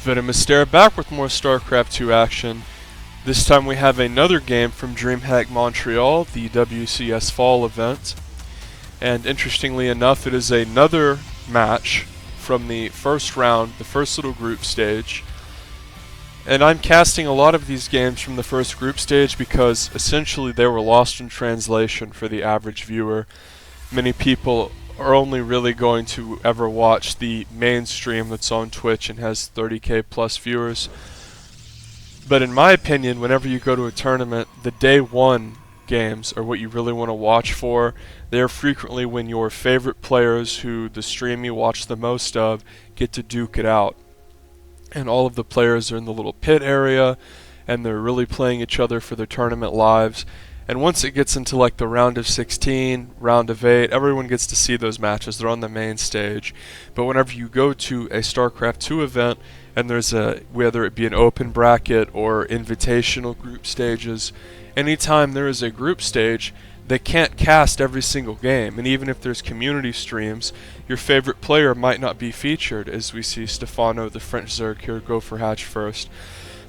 VenomousStare back with more StarCraft 2 action. This time we have another game from DreamHack Montreal, the WCS Fall event. And interestingly enough, it is another match from the first round, the first little group stage. And I'm casting a lot of these games from the first group stage because essentially they were lost in translation for the average viewer. Many people are only really going to ever watch the main stream that's on Twitch and has 30k plus viewers. But in my opinion, whenever you go to a tournament, the day one games are what you really want to watch for. They are frequently when your favorite players who the stream you watch the most of get to duke it out. And all of the players are in the little pit area and they're really playing each other for their tournament lives. And once it gets into like the round of 16, round of 8, everyone gets to see those matches. They're on the main stage. But whenever you go to a StarCraft 2 event and there's whether it be an open bracket or invitational group stages, anytime there is a group stage, they can't cast every single game. And even if there's community streams, your favorite player might not be featured, as we see Stephano, the French Zerg here, go for hatch first.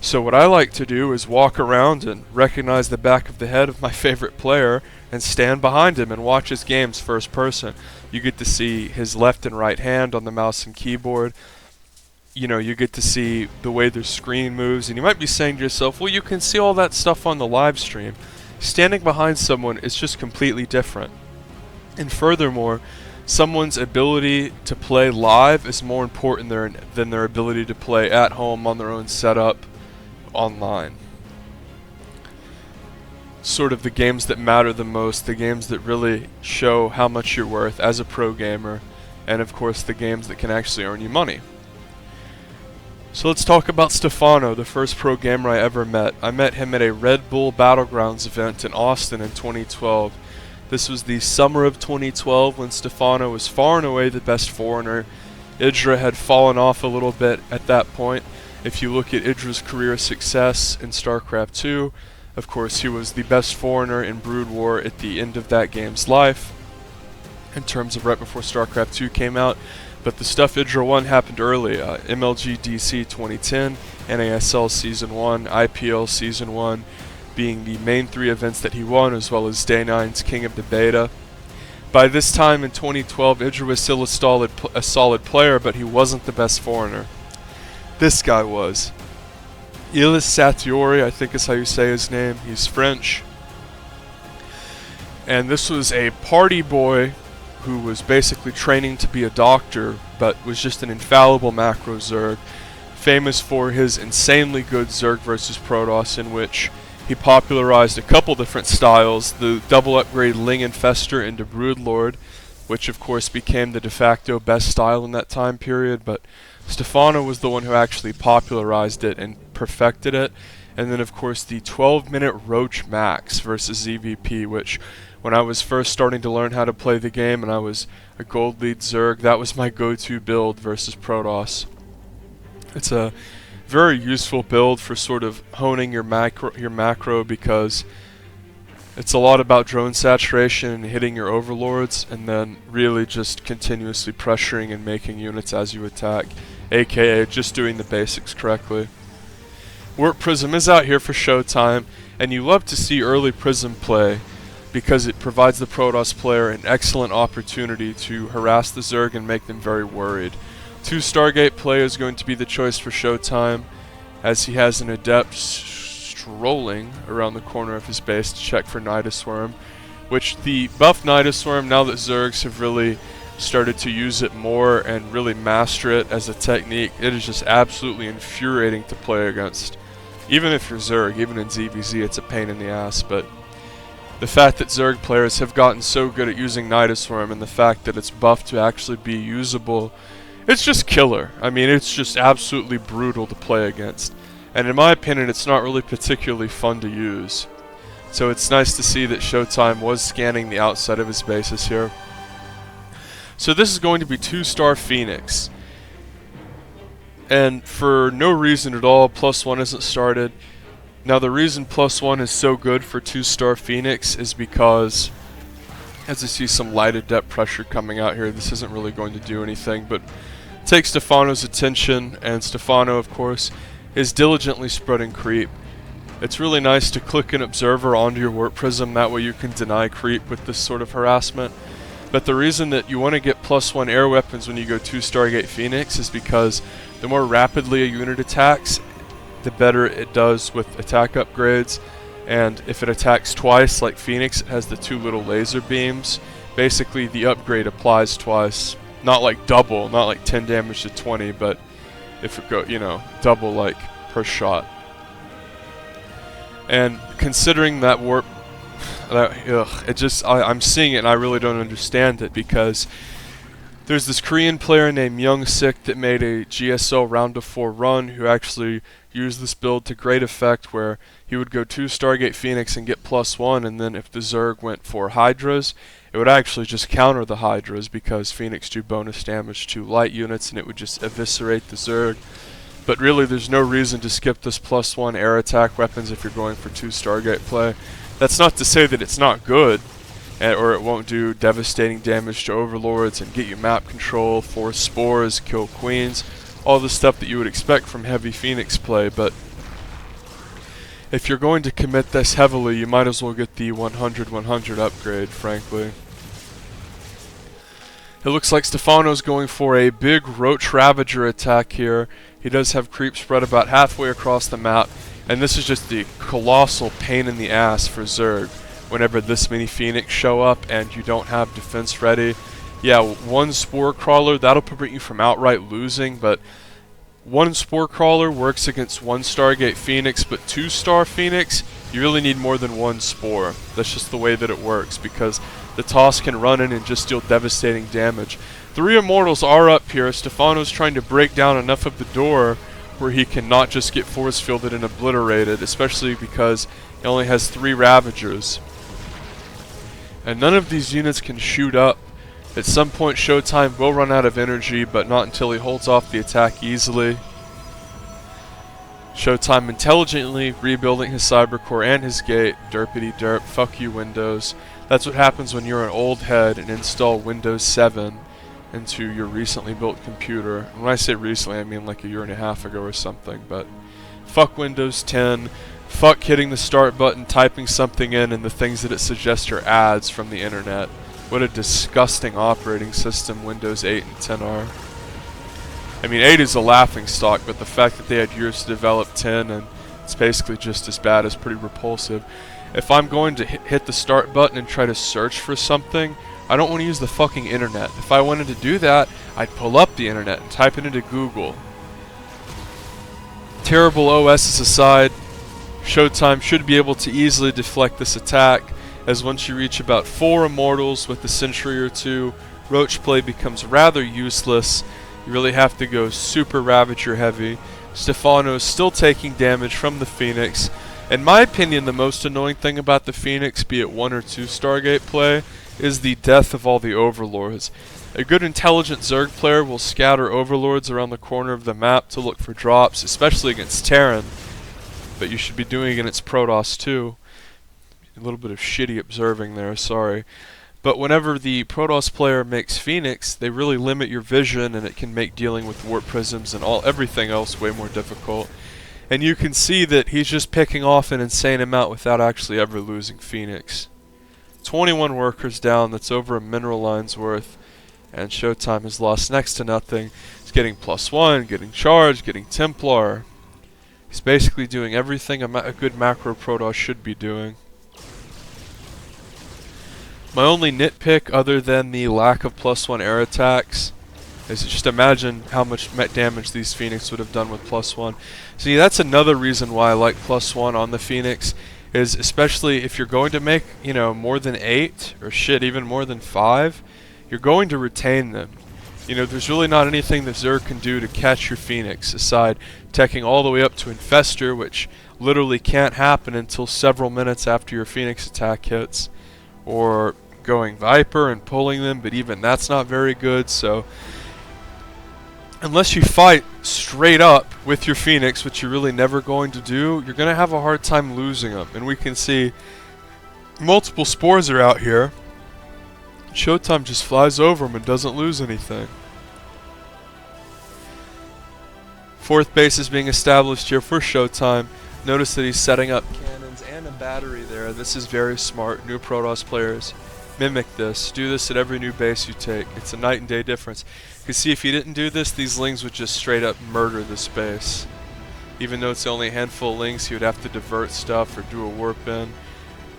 So what I like to do is walk around and recognize the back of the head of my favorite player and stand behind him and watch his games first person. You get to see his left and right hand on the mouse and keyboard. You know, you get to see the way their screen moves, and you might be saying to yourself, well, you can see all that stuff on the live stream. Standing behind someone is just completely different. And furthermore, someone's ability to play live is more important than their ability to play at home on their own setup online. Sort of the games that matter the most, the games that really show how much you're worth as a pro gamer, and of course the games that can actually earn you money. So let's talk about Stephano, the first pro gamer I ever met. I met him at a Red Bull Battlegrounds event in Austin in 2012. This was the summer of 2012 when Stephano was far and away the best foreigner. Idra had fallen off a little bit at that point. If you look at Idra's career success in StarCraft 2, of course he was the best foreigner in Brood War at the end of that game's life, in terms of right before StarCraft 2 came out. But the stuff Idra won happened early. MLG DC 2010, NASL Season 1, IPL Season 1 being the main three events that he won, as well as Day 9's King of the Beta. By this time in 2012, Idra was still a solid player, but he wasn't the best foreigner. This guy was. Ilis Satiori, I think is how you say his name. He's French. And this was a party boy who was basically training to be a doctor, but was just an infallible macro Zerg, famous for his insanely good Zerg versus Protoss, in which he popularized a couple different styles, the double upgrade Ling Infestor into Broodlord, which of course became the de facto best style in that time period, but Stephano was the one who actually popularized it and perfected it. And then of course the 12-minute Roach Max versus ZvP, which when I was first starting to learn how to play the game and I was a gold lead Zerg, that was my go-to build versus Protoss. It's a very useful build for sort of honing your macro because it's a lot about drone saturation and hitting your overlords, and then really just continuously pressuring and making units as you attack, aka just doing the basics correctly. Warp Prism is out here for Showtime, and you love to see early Prism play because it provides the Protoss player an excellent opportunity to harass the Zerg and make them very worried. 2 Stargate play is going to be the choice for Showtime, as he has an Adept strolling around the corner of his base to check for Nidus Worm, which the buff Nidus Worm, now that Zergs have really started to use it more and really master it as a technique, it is just absolutely infuriating to play against. Even if you're Zerg, even in ZvZ, it's a pain in the ass, but the fact that Zerg players have gotten so good at using Nidus Worm and the fact that it's buffed to actually be usable, it's just killer. I mean, it's just absolutely brutal to play against. And in my opinion, it's not really particularly fun to use. So it's nice to see that Showtime was scanning the outside of his bases here. So this is going to be 2-star Phoenix. And for no reason at all, +1 isn't started. Now the reason +1 is so good for 2-star Phoenix is because, as I see some light adept pressure coming out here, this isn't really going to do anything, but takes Stephano's attention, and Stephano, of course, is diligently spreading creep. It's really nice to click an observer onto your Warp Prism, that way you can deny creep with this sort of harassment. But the reason that you want to get +1 air weapons when you go 2 Stargate Phoenix is because the more rapidly a unit attacks, the better it does with attack upgrades. And if it attacks twice, like Phoenix, it has the 2 little laser beams. Basically, the upgrade applies twice. Not like double, not like 10 damage to 20, but if it go, you know, double like per shot. And considering that warp, I'm seeing it and I really don't understand it, because there's this Korean player named Young-sik that made a GSL round of 4 run who actually used this build to great effect, where he would go 2 Stargate Phoenix and get +1, and then if the Zerg went for Hydras, it would actually just counter the Hydras because Phoenix do bonus damage to light units and it would just eviscerate the Zerg. But really there's no reason to skip this +1 air attack weapons if you're going for 2 Stargate play. That's not to say that it's not good, or it won't do devastating damage to overlords and get you map control, force spores, kill queens, all the stuff that you would expect from heavy Phoenix play. But if you're going to commit this heavily, you might as well get the 100-100 upgrade, frankly. It looks like Stephano's going for a big Roach Ravager attack here. He does have creep spread about halfway across the map, and this is just the colossal pain in the ass for Zerg whenever this many Phoenix show up and you don't have defense ready. Yeah, 1 Spore Crawler, that'll prevent you from outright losing, but 1 Spore Crawler works against 1 Stargate Phoenix, but 2 Star Phoenix, you really need more than 1 Spore. That's just the way that it works, because the toss can run in and just deal devastating damage. 3 Immortals are up here. Stephano's trying to break down enough of the door where he can not just get force fielded and obliterated, especially because he only has 3 Ravagers. And none of these units can shoot up. At some point Showtime will run out of energy, but not until he holds off the attack easily. Showtime intelligently rebuilding his Cybercore and his gate. Derpity derp, fuck you Windows. That's what happens when you're an old head and install Windows 7 into your recently built computer. And when I say recently, I mean like a year and a half ago or something, but fuck Windows 10. Fuck hitting the start button, typing something in, and the things that it suggests are ads from the internet. What a disgusting operating system Windows 8 and 10 are. I mean, 8 is a laughing stock, but the fact that they had years to develop 10 and it's basically just as bad is pretty repulsive. If I'm going to hit the start button and try to search for something, I don't want to use the fucking internet. If I wanted to do that, I'd pull up the internet and type it into Google. Terrible OSs aside, Showtime should be able to easily deflect this attack, as once you reach about 4 Immortals with a Sentry or 2, Roach play becomes rather useless. You really have to go super Ravager heavy. Stephano is still taking damage from the Phoenix. In my opinion, the most annoying thing about the Phoenix, be it 1 or 2 Stargate play, is the death of all the Overlords. A good intelligent Zerg player will scatter Overlords around the corner of the map to look for drops, especially against Terran, but you should be doing it against Protoss too. A little bit of shitty observing there, sorry. But whenever the Protoss player makes Phoenix, they really limit your vision, and it can make dealing with Warp Prisms and everything else way more difficult. And you can see that he's just picking off an insane amount without actually ever losing Phoenix. 21 workers down, that's over a mineral line's worth, and Showtime has lost next to nothing. He's getting +1, getting charged, getting Templar. He's basically doing everything a good macro Protoss should be doing. My only nitpick, other than the lack of +1 air attacks, is just imagine how much damage these Phoenix would have done with +1. See, that's another reason why I like +1 on the Phoenix, is especially if you're going to make, you know, more than 8, or shit, even more than 5, you're going to retain them. You know, there's really not anything that Zerg can do to catch your Phoenix, aside teching all the way up to Infestor, which literally can't happen until several minutes after your Phoenix attack hits, or going Viper and pulling them, but even that's not very good. So unless you fight straight up with your Phoenix, which you're really never going to do, you're going to have a hard time losing them. And we can see multiple spores are out here. Showtime just flies over them and doesn't lose anything. Fourth base is being established here for Showtime. Notice that he's setting up cannons and a battery there. This is very smart. New Protoss players mimic this. Do this at every new base you take. It's a night and day difference. You can see if he didn't do this, these lings would just straight up murder this base. Even though it's only a handful of lings, he would have to divert stuff or do a warp in.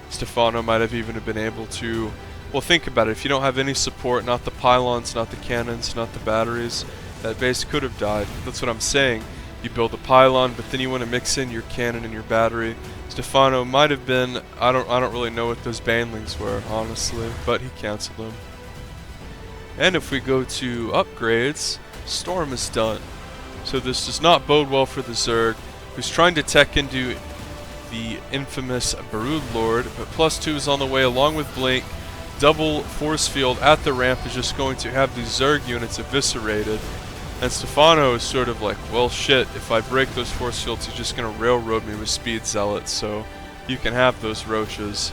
Stephano might have even been able to... Well, think about it. If you don't have any support, not the pylons, not the cannons, not the batteries, that base could have died. That's what I'm saying. You build a pylon, but then you want to mix in your cannon and your battery. Stephano might have been... I don't really know what those banelings were, honestly, but he canceled them. And if we go to upgrades, Storm is done. So this does not bode well for the Zerg, who's trying to tech into the infamous Brood Lord, but +2 is on the way along with Blink. Double force field at the ramp is just going to have these Zerg units eviscerated. And Stephano is sort of like, well shit, if I break those force fields, he's just going to railroad me with speed zealots, so you can have those roaches.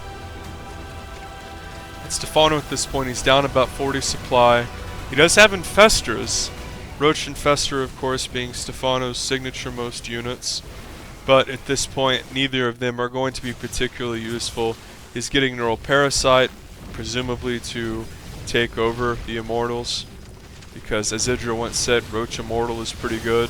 And Stephano at this point, he's down about 40 supply. He does have infestors. Roach Infestor, of course, being Stephano's signature most units. But at this point, neither of them are going to be particularly useful. He's getting Neural Parasite, presumably to take over the Immortals. Because, as Idra once said, Roach Immortal is pretty good.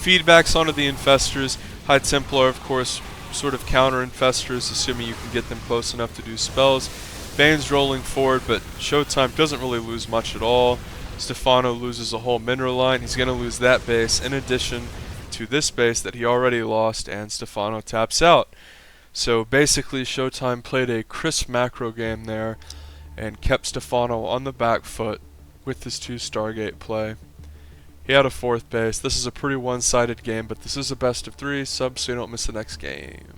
Feedbacks onto the Infestors. High Templar, of course, sort of counter Infestors, assuming you can get them close enough to do spells. Bane's rolling forward, but Showtime doesn't really lose much at all. Stephano loses a whole mineral line. He's going to lose that base in addition to this base that he already lost, and Stephano taps out. So basically Showtime played a crisp macro game there and kept Stephano on the back foot with his 2 Stargate play. He had a 4th base. This is a pretty one-sided game, but this is a best of 3 sub, so you don't miss the next game.